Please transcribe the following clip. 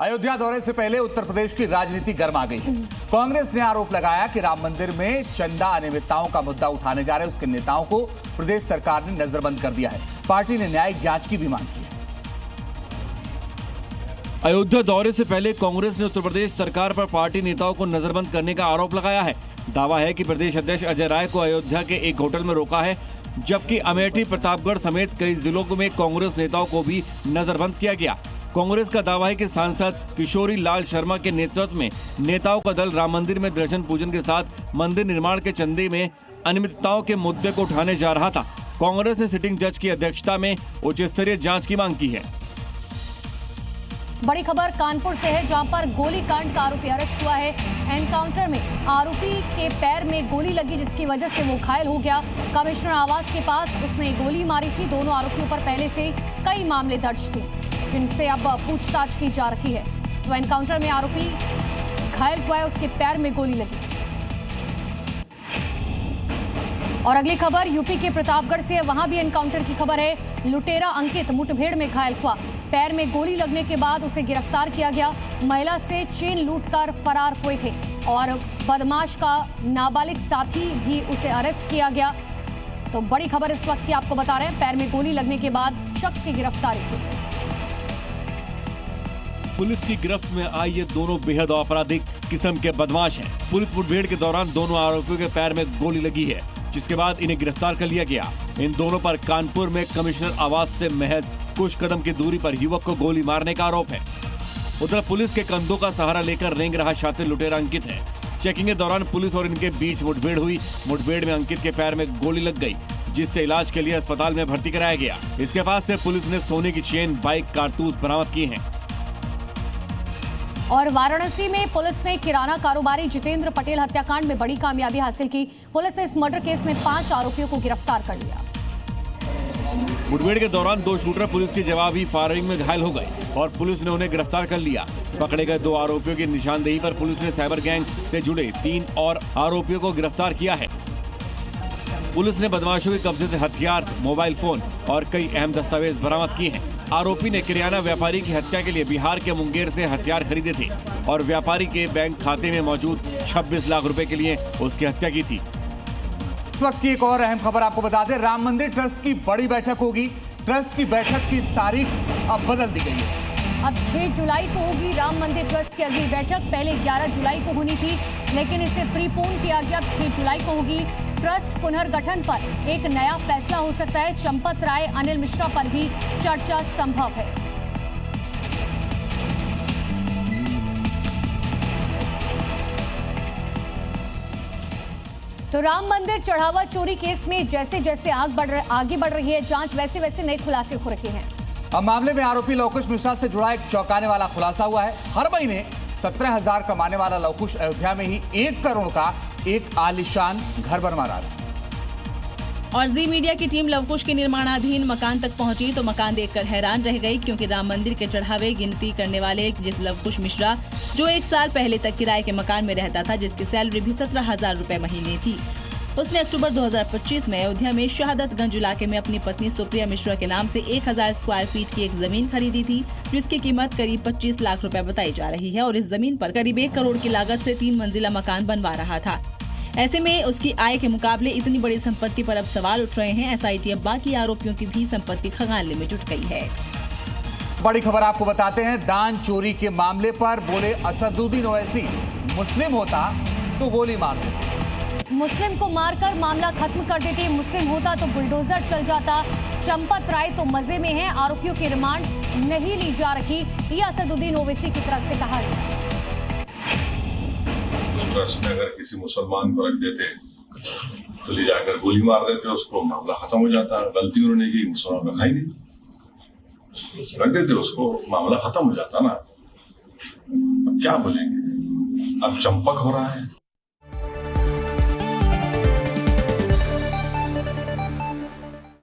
अयोध्या दौरे से पहले उत्तर प्रदेश की राजनीति गर्म आ गई है। कांग्रेस ने आरोप लगाया कि राम मंदिर में चंदा अनियमितताओं का मुद्दा उठाने जा रहे उसके नेताओं को प्रदेश सरकार ने नजरबंद कर दिया है। पार्टी ने न्यायिक जांच की भी मांग की है। अयोध्या दौरे से पहले कांग्रेस ने उत्तर प्रदेश सरकार पर पार्टी नेताओं को नजरबंद करने का आरोप लगाया है। दावा है कि प्रदेश अध्यक्ष अजय राय को अयोध्या के एक होटल में रोका है, जबकि अमेठी, प्रतापगढ़ समेत कई जिलों में कांग्रेस नेताओं को भी नजरबंद किया गया। कांग्रेस का दावा है कि सांसद किशोरी लाल शर्मा के नेतृत्व में नेताओं का दल राम मंदिर में दर्शन पूजन के साथ मंदिर निर्माण के चंदे में अनियमितताओं के मुद्दे को उठाने जा रहा था। कांग्रेस ने सिटिंग जज की अध्यक्षता में उच्च स्तरीय जांच की मांग की है। बड़ी खबर कानपुर से है, जहां पर गोलीकांड का आरोपी अरेस्ट हुआ है। एनकाउंटर में आरोपी के पैर में गोली लगी, जिसकी वजह से वो घायल हो गया। कमिश्नर आवास के पास उसने गोली मारी थी। दोनों आरोपियों पर पहले से कई मामले दर्ज थे, जिनसे अब पूछताछ की जा रही है। तो एनकाउंटर में आरोपी घायल हुआ है, उसके पैर में गोली लगी। और अगली खबर यूपी के प्रतापगढ़ से है, वहां भी एनकाउंटर की खबर है। लुटेरा अंकित मुठभेड़ में घायल हुआ। पैर में गोली लगने के बाद उसे गिरफ्तार किया गया। महिला से चेन लूटकर फरार हुए थे और बदमाश का नाबालिग साथी भी उसे अरेस्ट किया गया। तो बड़ी खबर इस वक्त की आपको बता रहे हैं, पैर में गोली लगने के बाद शख्स की गिरफ्तारी हुई। पुलिस की गिरफ्त में आई ये दोनों बेहद आपराधिक किस्म के बदमाश हैं। पुलिस मुठभेड़ के दौरान दोनों आरोपियों के पैर में गोली लगी है, जिसके बाद इन्हें गिरफ्तार कर लिया गया। इन दोनों पर कानपुर में कमिश्नर आवास से महज कुछ कदम की दूरी पर युवक को गोली मारने का आरोप है। उधर पुलिस के कंधों का सहारा लेकर रेंग रहा शातिर लुटेरा अंकित है। चेकिंग के दौरान पुलिस और इनके बीच मुठभेड़ हुई। मुठभेड़ में अंकित के पैर में गोली लग गई, जिससे इलाज के लिए अस्पताल में भर्ती कराया गया। इसके पास से पुलिस ने सोने की चेन, बाइक, कारतूस बरामद किए हैं। और वाराणसी में पुलिस ने किराना कारोबारी जितेंद्र पटेल हत्याकांड में बड़ी कामयाबी हासिल की। पुलिस ने इस मर्डर केस में 5 आरोपियों को गिरफ्तार कर लिया। मुठभेड़ के दौरान 2 शूटर पुलिस की जवाबी फायरिंग में घायल हो गए और पुलिस ने उन्हें गिरफ्तार कर लिया। पकड़े गए 2 आरोपियों की निशानदेही पर पुलिस ने साइबर गैंग से जुड़े 3 और आरोपियों को गिरफ्तार किया है। पुलिस ने बदमाशों के कब्जे से हथियार, मोबाइल फोन और कई अहम दस्तावेज बरामद किए हैं। आरोपी ने किराना व्यापारी की हत्या के लिए बिहार के मुंगेर से हथियार खरीदे थे और व्यापारी के बैंक खाते में मौजूद 26 लाख रुपए के लिए उसकी हत्या की थी। इस वक्त की एक और अहम खबर आपको बता दें, राम मंदिर ट्रस्ट की बड़ी बैठक होगी। ट्रस्ट की बैठक की तारीख अब बदल दी गई है। अब 6 जुलाई को होगी राम मंदिर ट्रस्ट की अगली बैठक। पहले 11 जुलाई को होनी थी, लेकिन इसे प्रीपोन किया गया। अब 6 जुलाई को होगी। ट्रस्ट पुनर्गठन पर एक नया फैसला हो सकता है। चंपत राय, अनिल मिश्रा पर भी चर्चा संभव है। तो राम मंदिर चढ़ावा चोरी केस में जैसे जैसे आगे बढ़ रही है जांच, वैसे वैसे नए खुलासे हो रहे हैं। अब मामले में आरोपी लवकुश मिश्रा से जुड़ा एक चौंकाने वाला खुलासा हुआ है। हर महीने 17,000 कमाने वाला लवकुश अयोध्या में ही 1 करोड़ का एक आलीशान घर बनवा रहा है। और जी मीडिया की टीम लवकुश के निर्माणाधीन मकान तक पहुंची तो मकान देखकर हैरान रह गई, क्योंकि राम मंदिर के चढ़ावे गिनती करने वाले जिस लवकुश मिश्रा, जो 1 साल पहले तक किराए के मकान में रहता था, जिसकी सैलरी भी 17,000 रुपए महीने थी, उसने अक्टूबर 2025 में अयोध्या में शहादतगंज इलाके में अपनी पत्नी सुप्रिया मिश्रा के नाम से 1000 स्क्वायर फीट की एक जमीन खरीदी थी, जिसकी कीमत करीब 25 लाख रुपए बताई जा रही है। और इस जमीन पर करीब 1 करोड़ की लागत से 3 मंजिला मकान बनवा रहा था। ऐसे में उसकी आय के मुकाबले इतनी बड़ी संपत्ति पर अब सवाल उठ रहे हैं। एसआईटी अब बाकी आरोपियों की भी संपत्ति खंगालने में जुट गई है। बड़ी खबर आपको बताते हैं, दान चोरी के मामले पर बोले असदुद्दीन ओवैसी, मुस्लिम होता तो गोली मार देते। मुस्लिम को मारकर मामला खत्म कर देते, मुस्लिम होता तो बुलडोजर चल जाता। चंपत राय तो मजे में है, आरोपियों की रिमांड नहीं ली जा रही, ये असदुद्दीन ओवैसी की तरफ से कहा गया। ट्रस्ट में अगर किसी मुसलमान को रख देते तो ले जाकर गोली मार देते, उसको मामला खत्म हो जाता। गलती उन्होंने की, मुसलमान को खाई नहीं, रख देते उसको, मामला खत्म हो जाता ना। अब क्या बोलेंगे, अब चंपक हो रहा है।